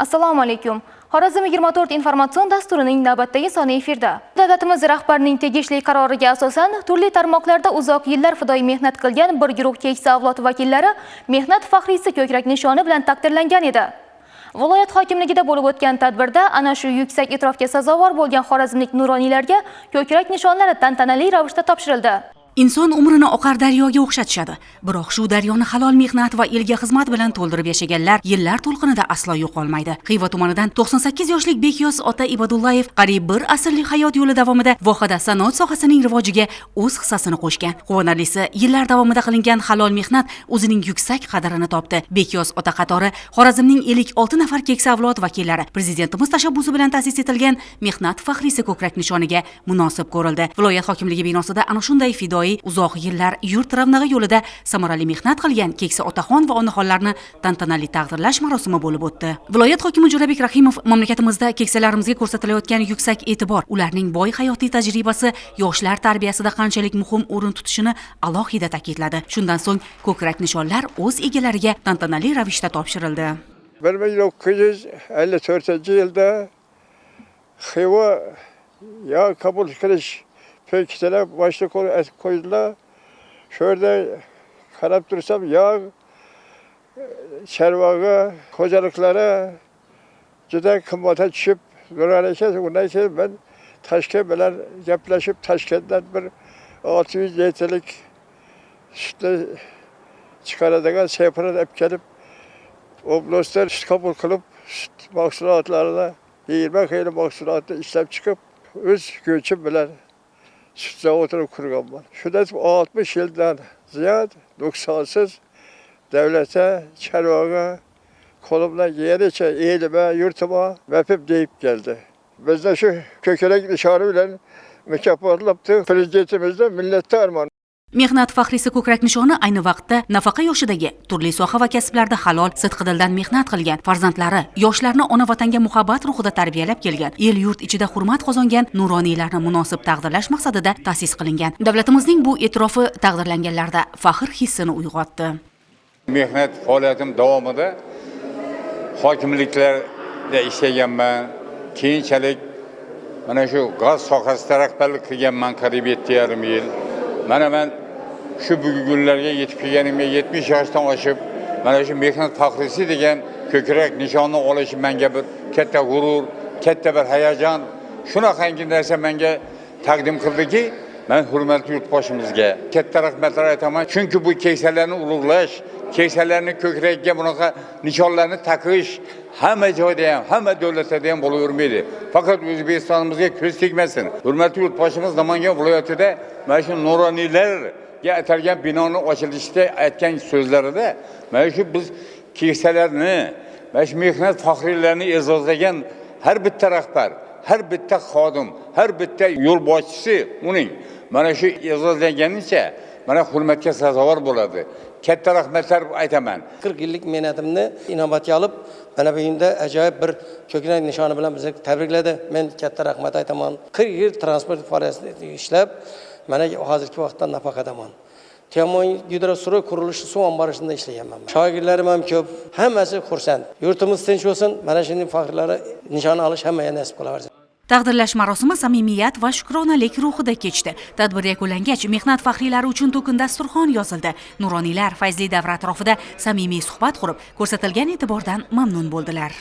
Assalomu alaykum. Xorazm 24 informatsion dasturining navbatdagi soni efirda. Davlatimiz rahbarining tegishli qaroriga asosan turli tarmoqlarda uzoq yillar fidoyi mehnat qilgan bir guruh keksa avlod vakillari mehnat faxriysi ko'krak nishoni bilan taqdirlangan edi. Viloyat hokimligida bo'lib o'tgan tadbirda ana shu yuksak e'tirofga sazovor bo'lgan xorazmlik nuroniylarga ko'krak nishonlari tantanali ravishda topshirildi. Inson umrini oqar daryoga o'xshatishadi. Biroq shu daryoni halol mehnat va elga xizmat bilan to'ldirib yashaganlar yillar to'lqinida aslo yo'qolmaydi. Xiva tumanidan 98 yoshlik Bekyoz ota Ibodullayev qariyb bir asrlik hayot yo'li davomida vohada sanoat sohasining rivojiga o'z hissasini qo'shgan. Quvonarlisi, yillar davomida qilingan halol mehnat o'zining yuksak qadrini topdi. Bekyoz ota qatori Xorazmning 56 nafar keksa avlod vakillari Prezidentimiz tashabbusi bilan ta'sis etilgan mehnat faxriysi ko'krak nishoniga munosib ko'rildi. Viloyat hokimligi binosida ana shunday fidoyi uzoq yillar yurt ravnag'i yo'lida samarali mehnat qilgan keksa otaxon va onaxonlarni tantanali taqdirlash marosimi bo'lib o'tdi. Viloyat hokimi Jo'rabek Rahimov mamlakatimizda keksalarimizga ko'rsatilayotgan yuksak e'tibor, ularning boy hayotiy tajribasi yoshlar tarbiyasida qanchalik muhim o'rin tutishini alohida ta'kidladi. Shundan so'ng ko'krak nishonlar o'z egalariga tantanali ravishda topshirildi. 1954-yilda Xiva ya qabul qilish pekçeler başta koydular. Şöyle karab dursam ya çervağa, kocalıklara cidden kımmata düşüp durarken ondan sonra ben Taşkent bilen yapılaşıp Taşkent'ten bir 600 litrelik sütle çıkaracağım seyfana hep gelip oblastlar süt kabul kılıp süt mahsulatlarına 20 kilo mahsulatı işlem çıkıp öz göçüm bilen sütle oturup kurgan var. Şurada 60 yıldan ziyad 90'sız devlete, çervağa, kolumla yeriçe, eğilime, yurtuma vepip deyip geldi. Biz de şu kökelek nişanı bilen mükafatlanıp Prezidentimizden millette armağan. Mehnat faxriysi ko'krak nishoni ayni vaqtda nafaqa yoshidagi turli soha va kasblarda halol, sidqidildan mehnat qilgan, farzandlari, yoshlarni ona vatanga muhabbat ruhida tarbiyalab kelgan, el yurt ichida hurmat qozongan nuroniylarni munosib taqdirlash maqsadida ta'sis qilingan. Davlatimizning bu e'tirofi taqdirlanganlarda faxr hissini uyg'otdi. Mehnat faoliyatim davomida hokimliklarda ishlaganman. Keyinchalik mana shu gaz sohasida rahbarlik qilganman qariyb 7,5 yil. Mana men shu bugungi kunlarga yetib kelganimga 70 yoshdan oshib, mana shu mehnat faxriysi degan ko'krak nishonni olishim menga bir katta g'urur, katta bir hayajon, shunaqangi narsa menga taqdim qildiki, men hurmatli yurtboshimizga katta rahmatlar aytaman. Chunki bu keksalarni ulug'lash, keksalarni ko'kragiga bunaqa nishonlarni taqish hamma joyda ham, hamma davlatlarda ham bo'lavermaydi. Faqat O'zbekistonimizga ko'z tegmasin. Hurmatli yurtboshimiz Namangan viloyatida mana shu nuroniylarga atalgan binoni ochilishida aytgan so'zlarida mana shu biz keksalarni, mana shu mehnat faxriylarini e'zozlagan har bitta rahbar, har bitta xodim, har bitta yo'l boshchisi uning mana shu e'zozlanganicha mana hurmatga sazovor bo'ladi. Katta rahmatlar aytaman. 40 yillik mehnatimni inobatga olib, mana bu kunda ajoyib bir ko'krak nishoni bilan bizni tabrikladi. Men katta rahmat aytaman. 40 yil transport faoliyatida ishlab, mana hozirgi vaqtda nafaqadaman. Temon gidrosuroy qurilishi suv omborida ishlaganman. Shogirdlarim ham ko'p, hammasi xursand. Yurtimiz tinch bo'lsin, mana shunday faxrlari nishon olish hammaga nasib qilaversin. Taqdirlash marosimi samimiyat va shukronalik ruhida kechdi. Tadbir yakunlangach, mehnat faxriylari uchun to'kin dasturxon yozildi. Nuroniylar fayzli davra atrofida samimiy suhbat qurib, ko'rsatilgan e'tibordan mamnun bo'ldilar.